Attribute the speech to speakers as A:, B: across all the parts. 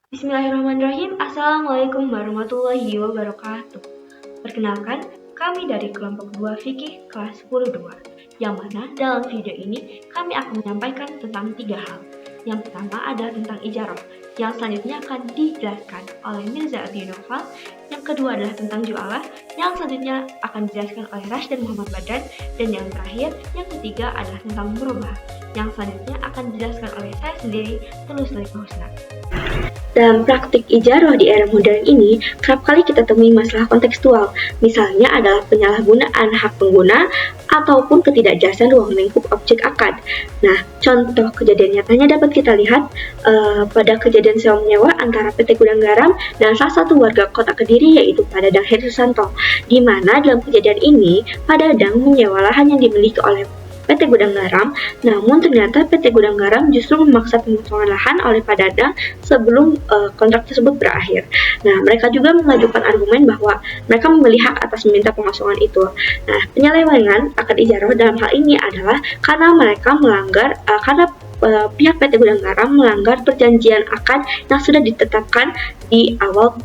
A: Bismillahirrahmanirrahim. Assalamualaikum warahmatullahi wabarakatuh. Perkenalkan, kami dari kelompok 2 Fikih kelas 10-2, yang mana dalam video ini kami akan menyampaikan tentang 3 hal. Yang pertama adalah tentang ijarah, yang selanjutnya akan dijelaskan oleh Mirza Abdi Noval. Yang kedua adalah tentang jualah, yang selanjutnya akan dijelaskan oleh Rash dan Muhammad Badran. Dan yang terakhir, yang ketiga adalah tentang merubah, yang selanjutnya akan dijelaskan oleh saya sendiri, Tulus Laifah Husna. Dalam praktik ijarah di era modern ini, kerap kali kita temui masalah kontekstual, misalnya adalah penyalahgunaan hak pengguna ataupun ketidakjelasan ruang lingkup objek akad. Nah, contoh kejadian nyatanya dapat kita lihat pada kejadian sewa menyewa antara PT Gudang Garam dan salah satu warga kota Kediri, yaitu Pak Dadang Heri Susanto, di mana dalam kejadian ini Pak Dadang menyewa lahan yang dimiliki oleh PT Gudang Garam, namun ternyata PT Gudang Garam justru memaksa pemotongan lahan oleh Pak Dadang sebelum kontrak tersebut berakhir. Nah, mereka juga mengajukan argumen bahwa mereka memiliki hak atas meminta pengosongan itu. Nah, penyelewengan akad ijarah dalam hal ini adalah karena mereka melanggar, pihak PT Gudang Garam melanggar perjanjian akad yang sudah ditetapkan di awal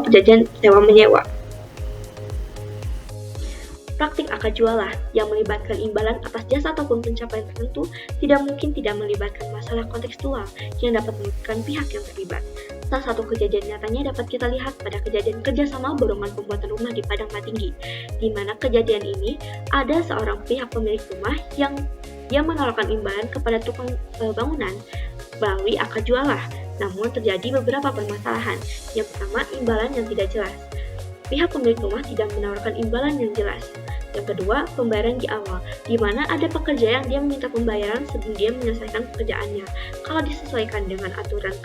A: perjanjian sewa menyewa. Praktik akad jualah yang melibatkan imbalan atas jasa ataupun pencapaian tertentu tidak mungkin tidak melibatkan masalah kontekstual yang dapat merugikan pihak yang terlibat. Salah satu kejadian nyatanya dapat kita lihat pada kejadian kerjasama borongan pembuatan rumah di Padang Matinggi, di mana kejadian ini ada seorang pihak pemilik rumah yang menawarkan imbalan kepada tukang bangunan melalui akad jualah. Namun terjadi beberapa permasalahan. Yang pertama, imbalan yang tidak jelas. Pihak pemilik rumah tidak menawarkan imbalan yang jelas. Yang kedua, pembayaran di awal, di mana ada pekerja yang dia meminta pembayaran sebelum dia menyelesaikan pekerjaannya. Kalau disesuaikan dengan aturan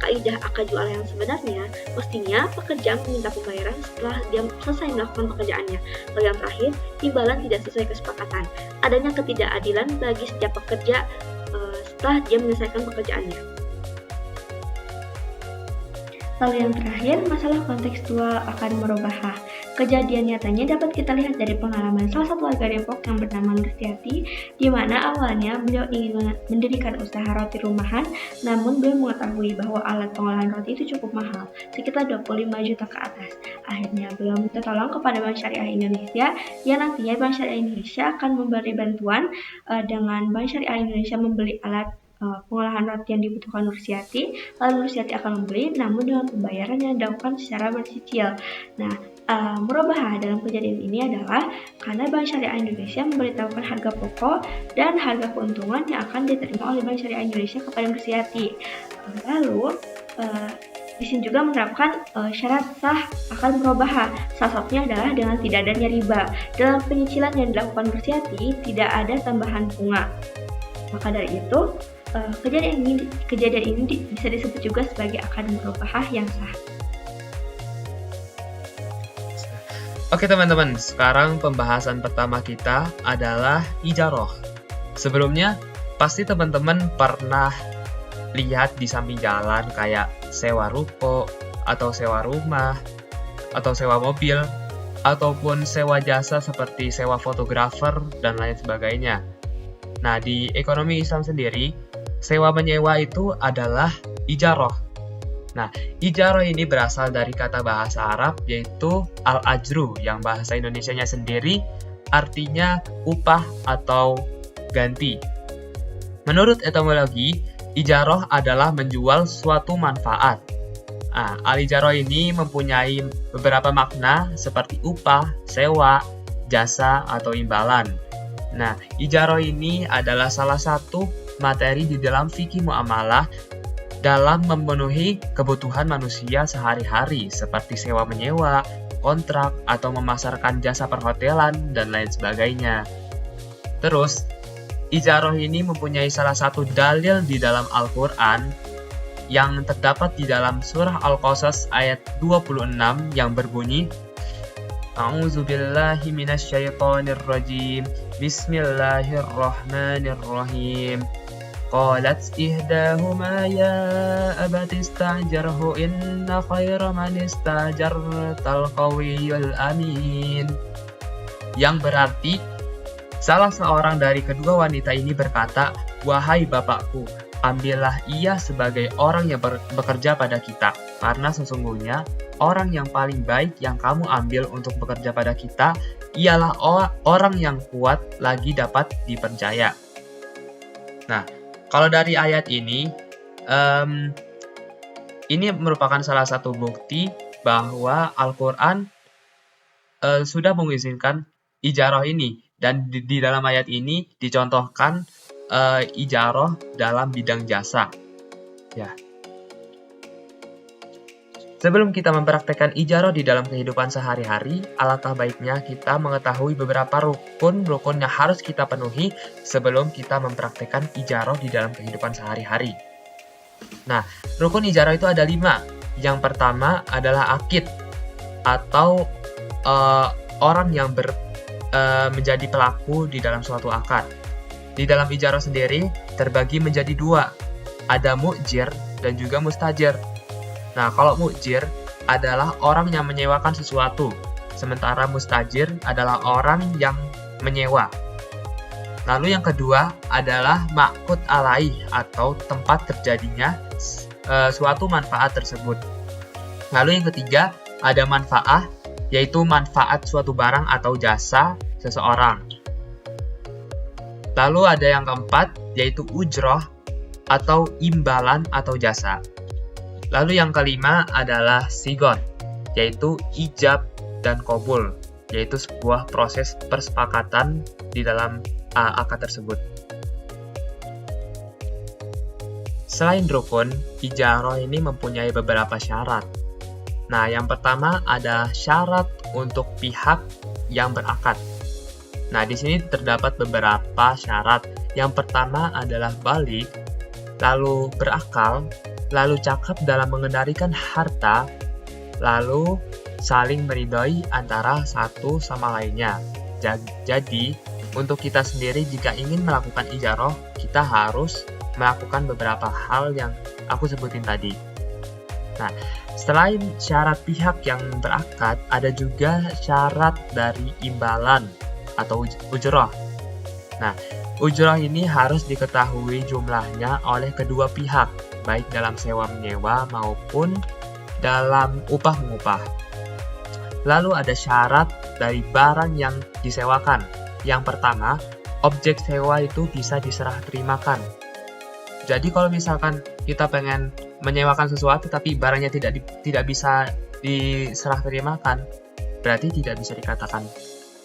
A: kaidah akad jualah yang sebenarnya, mestinya pekerja meminta pembayaran setelah dia selesai melakukan pekerjaannya. Lalu yang terakhir, imbalan tidak sesuai kesepakatan. Adanya ketidakadilan bagi setiap pekerja setelah dia menyelesaikan pekerjaannya. Lalu yang terakhir, masalah kontekstual akan merubah. Kejadian nyatanya dapat kita lihat dari pengalaman salah satu warga Depok yang bernama Nursiati, di mana awalnya beliau ingin mendirikan usaha roti rumahan, namun beliau mengetahui bahwa alat pengolahan roti itu cukup mahal, sekitar 25 juta ke atas. Akhirnya beliau minta tolong kepada Bank Syariah Indonesia, yang nantinya Bank Syariah Indonesia akan memberi bantuan dengan Bank Syariah Indonesia membeli alat pengolahan roti yang dibutuhkan Nursiati, lalu Nursiati akan membeli, namun dengan pembayaran yang dilakukan secara bercicil. Nah, merubah dalam kejadian ini adalah karena Bank Syariah Indonesia memberitahukan harga pokok dan harga keuntungan yang akan diterima oleh Bank Syariah Indonesia kepada Nursiati. Lalu, di sini juga menerapkan syarat sah akan merubah. Salah satunya adalah dengan tidak adanya riba. Dalam penyicilan yang dilakukan Nursiati, tidak ada tambahan bunga. Maka dari itu, kejadian ini bisa disebut juga sebagai akad merubah yang sah.
B: Oke teman-teman, sekarang pembahasan pertama kita adalah ijarah. Sebelumnya, pasti teman-teman pernah lihat di samping jalan kayak sewa ruko, atau sewa rumah, atau sewa mobil, ataupun sewa jasa seperti sewa fotografer dan lain sebagainya. Nah, di ekonomi Islam sendiri, sewa menyewa itu adalah ijarah. Nah, ijarah ini berasal dari kata bahasa Arab yaitu al-ajru, yang bahasa Indonesianya sendiri artinya upah atau ganti. Menurut etimologi, ijarah adalah menjual suatu manfaat. Nah, al-ijarah ini mempunyai beberapa makna seperti upah, sewa, jasa, atau imbalan. Nah, ijarah ini adalah salah satu materi di dalam fikih muamalah dalam memenuhi kebutuhan manusia sehari-hari seperti sewa menyewa, kontrak, atau memasarkan jasa perhotelan, dan lain sebagainya. Terus, ijarah ini mempunyai salah satu dalil di dalam Al-Quran yang terdapat di dalam surah Al-Qasas ayat 26 yang berbunyi, A'udzubillahi minasyaitonirrajim. Bismillahirrahmanirrahim. Qalat ihdahuma ya abati istajirhu inna khayra man istajartal qawiyyul amin. Yang berarti salah seorang dari kedua wanita ini berkata, "Wahai bapakku, ambillah ia sebagai orang yang bekerja pada kita, karena sesungguhnya orang yang paling baik yang kamu ambil untuk bekerja pada kita ialah orang yang kuat lagi dapat dipercaya. Nah, kalau dari ayat ini merupakan salah satu bukti bahwa Al-Quran sudah mengizinkan ijarah ini, dan di dalam ayat ini dicontohkan ijarah dalam bidang jasa. Ya. Sebelum kita mempraktekkan ijarah di dalam kehidupan sehari-hari, alangkah baiknya kita mengetahui beberapa rukun yang harus kita penuhi sebelum kita mempraktekkan ijarah di dalam kehidupan sehari-hari. Nah, rukun ijarah itu ada 5. Yang pertama adalah akid, atau orang yang menjadi pelaku di dalam suatu akad. Di dalam ijarah sendiri terbagi menjadi 2, ada mu'jir dan juga mustajir. Nah, kalau mu'jir adalah orang yang menyewakan sesuatu, sementara mustajir adalah orang yang menyewa. Lalu yang kedua adalah ma'qud alaih, atau tempat terjadinya suatu manfaat tersebut. Lalu yang ketiga ada manfaah, yaitu manfaat suatu barang atau jasa seseorang. Lalu ada yang keempat, yaitu ujroh, atau imbalan atau jasa. Lalu yang kelima adalah sigon, yaitu ijab dan qabul, yaitu sebuah proses persepakatan di dalam akad tersebut. Selain rukun, ijarah ini mempunyai beberapa syarat. Nah, yang pertama ada syarat untuk pihak yang berakad. Nah, di sini terdapat beberapa syarat. Yang pertama adalah balik, lalu berakal, lalu cakap dalam mengendalikan harta, lalu saling meridhoi antara satu sama lainnya. Jadi, untuk kita sendiri jika ingin melakukan ijarah, kita harus melakukan beberapa hal yang aku sebutin tadi. Nah, selain syarat pihak yang berakad, ada juga syarat dari imbalan atau ujroh. Nah, ujroh ini harus diketahui jumlahnya oleh kedua pihak, baik dalam sewa-menyewa maupun dalam upah-mengupah. Lalu ada syarat dari barang yang disewakan. Yang pertama, objek sewa itu bisa diserah terimakan. Jadi kalau misalkan kita pengen menyewakan sesuatu tapi barangnya tidak bisa diserah terimakan, berarti tidak bisa dikatakan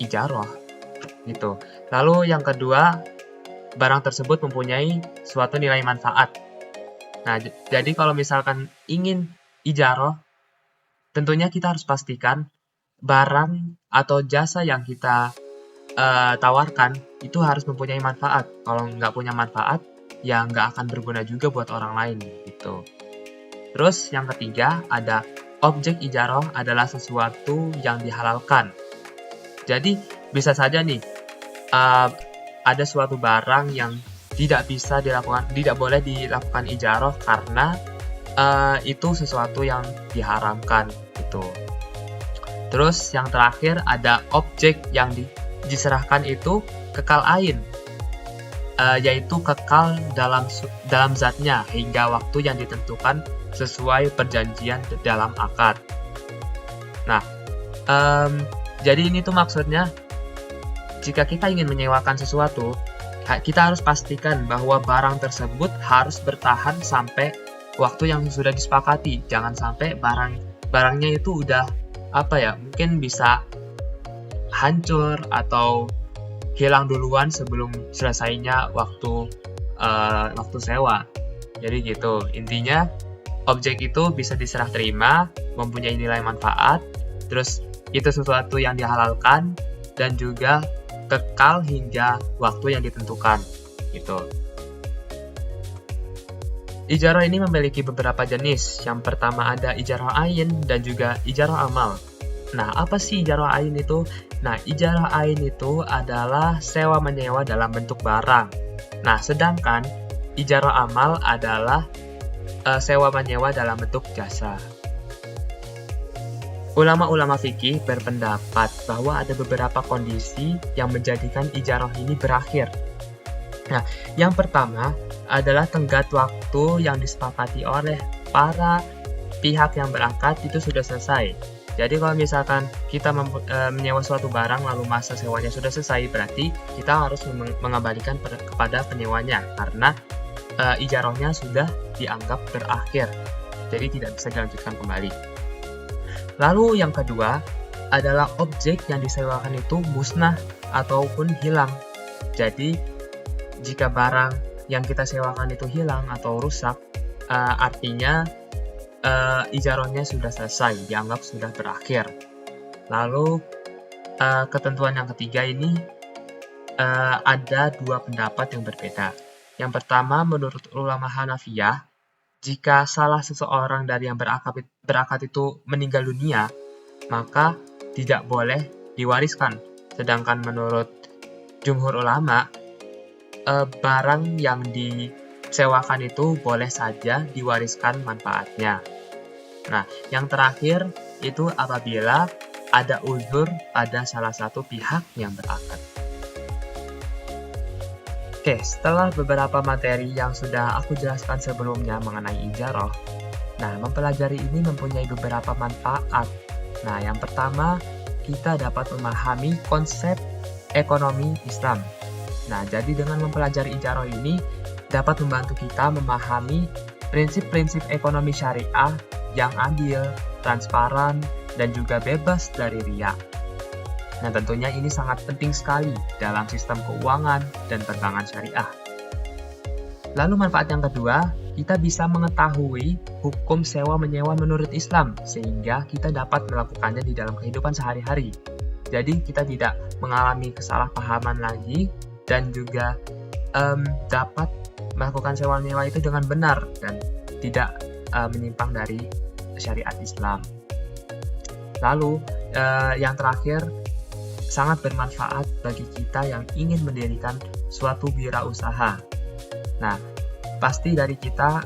B: ijarah gitu. Lalu yang kedua, barang tersebut mempunyai suatu nilai manfaat. Nah, jadi kalau misalkan ingin ijarah, tentunya kita harus pastikan barang atau jasa yang kita tawarkan itu harus mempunyai manfaat. Kalau nggak punya manfaat, ya nggak akan berguna juga buat orang lain gitu. Terus yang ketiga ada objek ijarah adalah sesuatu yang dihalalkan. Jadi bisa saja nih ada suatu barang yang tidak boleh dilakukan ijarah karena itu sesuatu yang diharamkan gitu. Terus yang terakhir ada objek yang diserahkan itu kekal ain, yaitu kekal dalam zatnya hingga waktu yang ditentukan sesuai perjanjian dalam akad. Nah, jadi ini tuh maksudnya jika kita ingin menyewakan sesuatu, kita harus pastikan bahwa barang tersebut harus bertahan sampai waktu yang sudah disepakati. Jangan sampai barangnya itu udah mungkin bisa hancur atau hilang duluan sebelum selesainya waktu sewa. Jadi gitu, intinya objek itu bisa diserah terima, mempunyai nilai manfaat, terus itu sesuatu yang dihalalkan dan juga kekal hingga waktu yang ditentukan gitu. Ijarah ini memiliki beberapa jenis. Yang pertama ada ijarah ain dan juga ijarah amal. Nah, apa sih ijarah ain itu? Nah, ijarah ain itu adalah sewa menyewa dalam bentuk barang. Nah, sedangkan ijarah amal adalah sewa menyewa dalam bentuk jasa. Ulama-ulama fikih berpendapat bahwa ada beberapa kondisi yang menjadikan ijarah ini berakhir. Nah, yang pertama adalah tenggat waktu yang disepakati oleh para pihak yang berakad itu sudah selesai. Jadi kalau misalkan kita menyewa suatu barang lalu masa sewanya sudah selesai, berarti kita harus mengembalikan kepada penyewanya karena ijarohnya sudah dianggap berakhir. Jadi tidak bisa dilanjutkan kembali. Lalu yang kedua adalah objek yang disewakan itu musnah ataupun hilang. Jadi jika barang yang kita sewakan itu hilang atau rusak, artinya ijarohnya sudah selesai, dianggap sudah berakhir. Lalu ketentuan yang ketiga ini ada dua pendapat yang berbeda. Yang pertama, menurut ulama Hanafiyah, jika salah seseorang dari yang berakad itu meninggal dunia, maka tidak boleh diwariskan. Sedangkan menurut jumhur ulama, barang yang disewakan itu boleh saja diwariskan manfaatnya. Nah, yang terakhir itu apabila ada uzur pada salah satu pihak yang berakad. Oke, setelah beberapa materi yang sudah aku jelaskan sebelumnya mengenai ijaroh, nah mempelajari ini mempunyai beberapa manfaat. Nah, yang pertama, kita dapat memahami konsep ekonomi Islam. Nah, jadi dengan mempelajari ijaroh ini dapat membantu kita memahami prinsip-prinsip ekonomi syariah yang adil, transparan, dan juga bebas dari riya. Nah, tentunya ini sangat penting sekali dalam sistem keuangan dan perbankan syariah. Lalu manfaat yang kedua, kita bisa mengetahui hukum sewa-menyewa menurut Islam, sehingga kita dapat melakukannya di dalam kehidupan sehari-hari. Jadi kita tidak mengalami kesalahpahaman lagi, dan juga dapat melakukan sewa-menyewa itu dengan benar, dan tidak menyimpang dari syariat Islam. Lalu yang terakhir, sangat bermanfaat bagi kita yang ingin mendirikan suatu wirausaha. Nah, pasti dari kita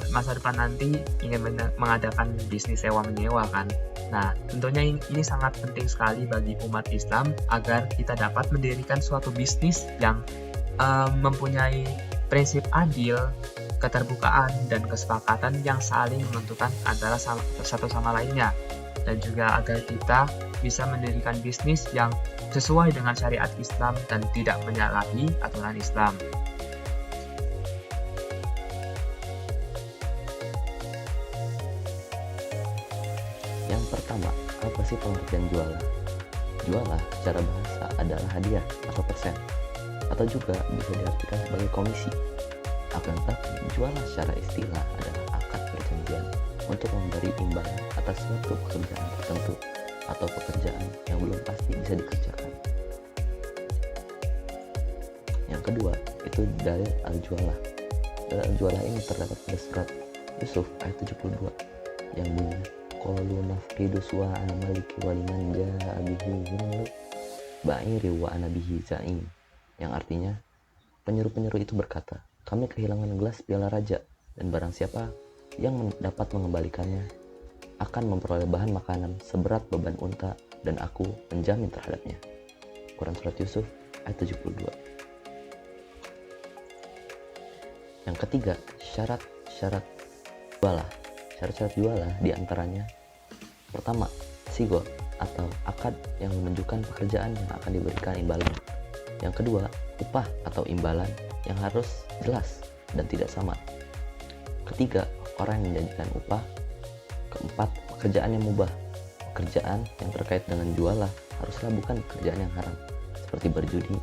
B: masa depan nanti ingin mengadakan bisnis sewa-menyewa kan. Nah, tentunya ini sangat penting sekali bagi umat Islam agar kita dapat mendirikan suatu bisnis yang mempunyai prinsip adil, keterbukaan, dan kesepakatan yang saling menentukan antara satu sama lainnya. Dan juga agar kita bisa mendirikan bisnis yang sesuai dengan syariat Islam dan tidak menyalahi aturan Islam.
C: Yang pertama, apa sih pengertian jualah? Jualah secara bahasa adalah hadiah atau persen, atau juga bisa diartikan sebagai komisi. Akan tetapi, jualah secara istilah adalah akad perjanjian untuk memberi imbalan atas suatu pekerjaan tertentu atau pekerjaan yang belum pasti bisa dikerjakan. Yang kedua, itu dalil al-jualah. Dalil al-jualah ini terdapat pada surat Yusuf ayat 72 yang bunyi qalu nafqidu su'al maliki waliman ja'a bihi himlu ba'iri wa ana bihi za'im, yang artinya penyeru-penyeru itu berkata, kami kehilangan gelas piala raja, dan barang siapa yang dapat mengembalikannya akan memperoleh bahan makanan seberat beban unta, dan aku menjamin terhadapnya. Quran Surat Yusuf ayat 72. Yang ketiga, syarat-syarat jualah. Syarat-syarat jualah diantaranya, pertama, sigo atau akad yang menunjukkan pekerjaan yang akan diberikan imbalan. Yang kedua, upah atau imbalan yang harus jelas dan tidak sama. Ketiga, orang yang menjanjikan upah. Keempat, pekerjaan yang mubah. Pekerjaan yang terkait dengan jualah haruslah bukan pekerjaan yang haram, seperti berjudi,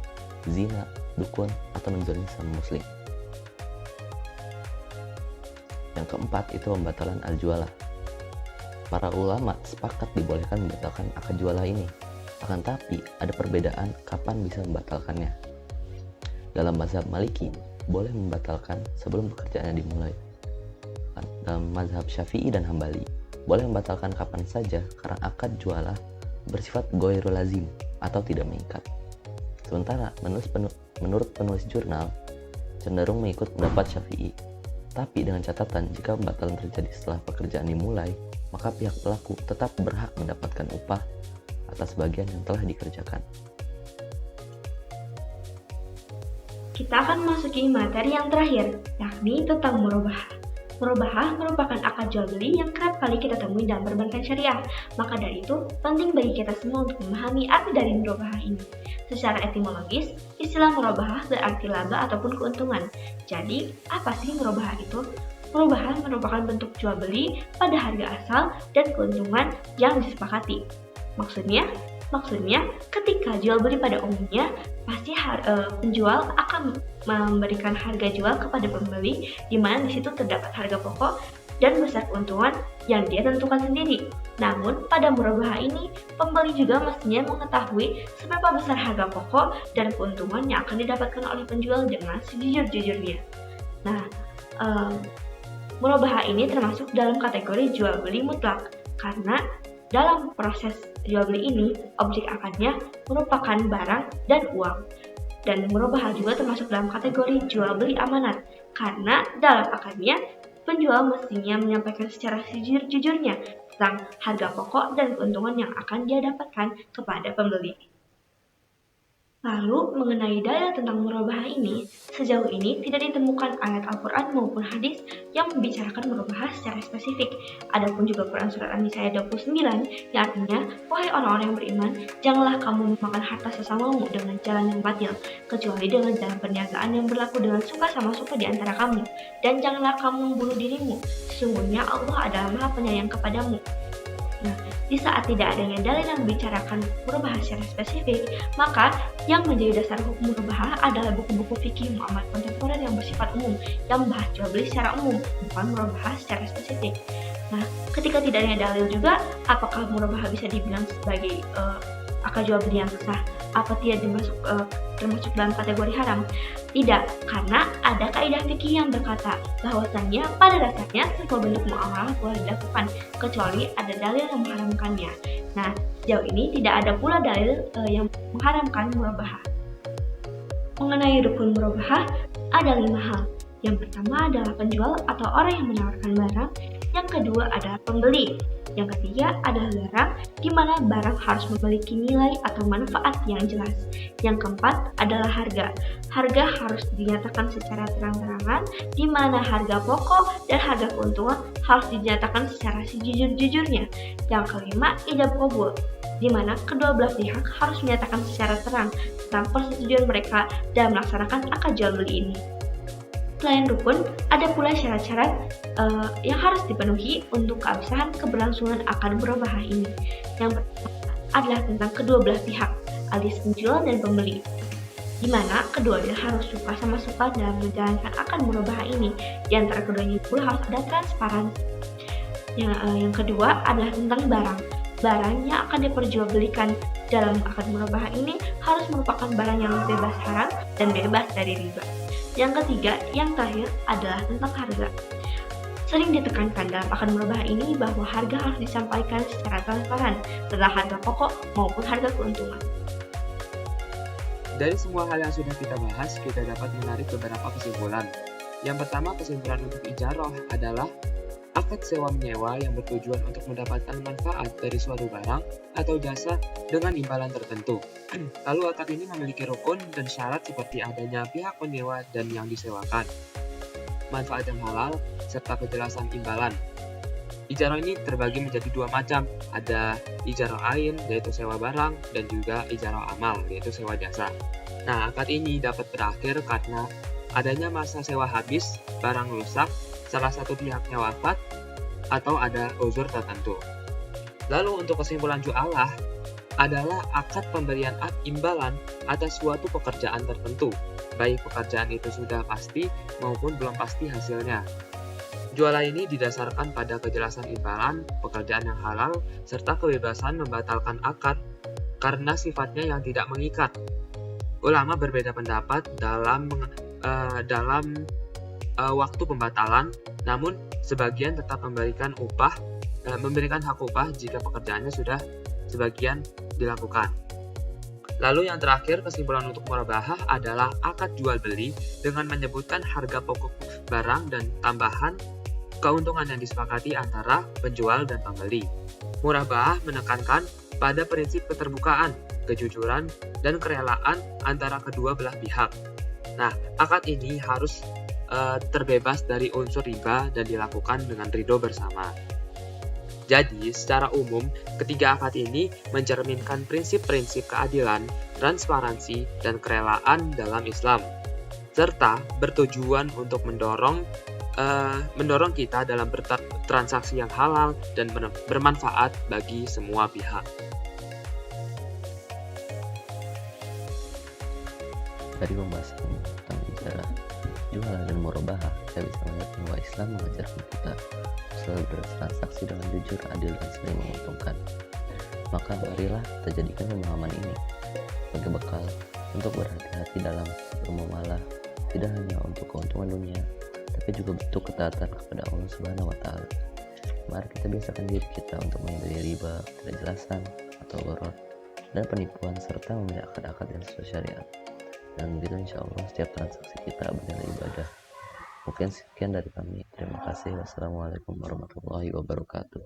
C: zina, dukun, atau menzalimi sesama muslim. Yang keempat, itu pembatalan al-jualah. Para ulama sepakat dibolehkan membatalkan akad jualah ini. Akan tapi, ada perbedaan kapan bisa membatalkannya. Dalam mazhab Maliki, boleh membatalkan sebelum pekerjaannya dimulai. Dalam mazhab Syafi'i dan Hambali, boleh membatalkan kapan saja karena akad jualah bersifat ghairul lazim atau tidak mengikat. Sementara menurut penulis jurnal cenderung mengikut pendapat Syafi'i. Tapi dengan catatan, jika pembatalan terjadi setelah pekerjaan dimulai, maka pihak pelaku tetap berhak mendapatkan upah atas bagian yang telah dikerjakan.
A: kita akan memasuki materi yang terakhir, yakni tentang murabahah. Murabahah merupakan akad jual beli yang kerap kali kita temui dalam perbankan syariah. Maka dari itu, penting bagi kita semua untuk memahami arti dari murabahah ini. Secara etimologis, istilah murabahah berarti laba ataupun keuntungan. Jadi, apa sih murabahah itu? Murabahah merupakan bentuk jual beli pada harga asal dan keuntungan yang disepakati. Maksudnya, ketika jual beli pada umumnya, pasti penjual akan memberikan harga jual kepada pembeli, di mana di situ terdapat harga pokok dan besar keuntungan yang dia tentukan sendiri. Namun, pada murabahah ini, pembeli juga mestinya mengetahui seberapa besar harga pokok dan keuntungan yang akan didapatkan oleh penjual dengan sejujur-jujurnya. Nah, murabahah ini termasuk dalam kategori jual beli mutlak, karena dalam proses jual beli ini, objek akadnya merupakan barang dan uang. Dan murabahah juga termasuk dalam kategori jual beli amanat, karena dalam akadnya, penjual mestinya menyampaikan secara sejujur-jujurnya tentang harga pokok dan keuntungan yang akan dia dapatkan kepada pembeli. Lalu, mengenai dalil tentang murabahah ini, sejauh ini tidak ditemukan ayat Al-Quran maupun hadis yang membicarakan murabahah secara spesifik. Adapun juga Quran Surat An-Nisa ayat 29, yang artinya, wahai orang-orang yang beriman, janganlah kamu memakan harta sesamamu dengan jalan yang batil, kecuali dengan jalan perniagaan yang berlaku dengan suka sama suka di antara kamu. Dan janganlah kamu membunuh dirimu, sesungguhnya Allah adalah Maha Penyayang kepadamu. Nah, di saat tidak adanya dalil yang membicarakan murabahah secara spesifik, maka yang menjadi dasar hukum murabahah adalah buku-buku fikih muamalat kontemporer yang bersifat umum, yang membahas jual beli secara umum, bukan murabahah secara spesifik. Nah, ketika tidak adanya dalil juga, apakah murabahah bisa dibilang sebagai akad jual beli yang sah? Apa tidak termasuk dalam kategori haram? Tidak, karena ada kaidah fikih yang berkata bahwasannya pada dasarnya semua bentuk muamalah boleh dilakukan kecuali ada dalil yang mengharamkannya. Nah, sejauh ini tidak ada pula dalil yang mengharamkan murabahah. Mengenai rukun murabahah, ada 5 hal. Yang pertama adalah penjual atau orang yang menawarkan barang. Yang kedua adalah pembeli. Yang ketiga adalah barang, di mana barang harus memiliki nilai atau manfaat yang jelas. Yang keempat adalah harga. Harga harus dinyatakan secara terang-terangan, di mana harga pokok dan harga keuntungan harus dinyatakan secara sejujur-jujurnya. Yang kelima, ijab qabul, di mana kedua belah pihak harus menyatakan secara terang tentang persetujuan mereka dalam melaksanakan akad jual beli ini. Selain rukun, ada pula syarat-syarat yang harus dipenuhi untuk keabsahan keberlangsungan akad murabahah ini. Yang pertama adalah tentang kedua belah pihak, alias penjual dan pembeli, di mana keduanya harus suka sama suka dalam menjalankan akad murabahah ini. Di antara keduanya pula harus ada transparansi. Yang kedua adalah tentang barang. Barang yang akan diperjualbelikan dalam akad murabahah ini harus merupakan barang yang bebas haram dan bebas dari riba. Yang ketiga, yang terakhir adalah tentang harga. Sering ditekankan dalam akad murabahah ini bahwa harga harus disampaikan secara transparan tentang harga pokok maupun harga keuntungan.
B: Dari semua hal yang sudah kita bahas, kita dapat menarik beberapa kesimpulan. Yang pertama, kesimpulan untuk ijarah adalah akad sewa-menyewa yang bertujuan untuk mendapatkan manfaat dari suatu barang atau jasa dengan imbalan tertentu. Lalu akad ini memiliki rukun dan syarat seperti adanya pihak penyewa dan yang disewakan, manfaat yang halal, serta kejelasan imbalan. Ijarah ini terbagi menjadi 2 macam, ada ijarah ain yaitu sewa barang dan juga ijarah amal yaitu sewa jasa. Nah, akad ini dapat berakhir karena adanya masa sewa habis, barang rusak, salah satu pihaknya wafat, atau ada uzur tertentu. Lalu untuk kesimpulan ju'alah adalah akad pemberian imbalan atas suatu pekerjaan tertentu, baik pekerjaan itu sudah pasti maupun belum pasti hasilnya. Jualah ini didasarkan pada kejelasan imbalan, pekerjaan yang halal, serta kebebasan membatalkan akad karena sifatnya yang tidak mengikat. Ulama berbeda pendapat dalam waktu pembatalan, namun sebagian tetap memberikan hak upah jika pekerjaannya sudah sebagian dilakukan. Lalu yang terakhir, kesimpulan untuk murabahah adalah akad jual beli dengan menyebutkan harga pokok barang dan tambahan keuntungan yang disepakati antara penjual dan pembeli. Murabahah menekankan pada prinsip keterbukaan, kejujuran, dan kerelaan antara kedua belah pihak. Nah, akad ini harus terbebas dari unsur riba dan dilakukan dengan ridho bersama. Jadi, secara umum, ketiga akad ini mencerminkan prinsip-prinsip keadilan, transparansi, dan kerelaan dalam Islam, serta bertujuan untuk mendorong kita dalam bertransaksi yang halal dan bermanfaat bagi semua pihak.
C: Dari pembahasan tentang ijarah, jual dan murabahah, kita bisa melihat bahwa Islam mengajarkan kita selalu bertransaksi dengan jujur, adil, dan saling menguntungkan. Maka marilah kita jadikan pemahaman ini sebagai bekal untuk berhati-hati dalam bermuamalah, tidak hanya untuk keuntungan dunia, tapi juga bentuk ketaatan kepada Allah Subhanahu wa Ta'ala. Mari kita biasakan diri kita untuk menghindari riba, ketidakjelasan, atau gharar, dan penipuan, serta memilih akad-akad yang sesuai syariat. Dan begitu insya Allah setiap transaksi kita bernilai ibadah. Mungkin sekian dari kami. Terima kasih. Wassalamualaikum warahmatullahi wabarakatuh.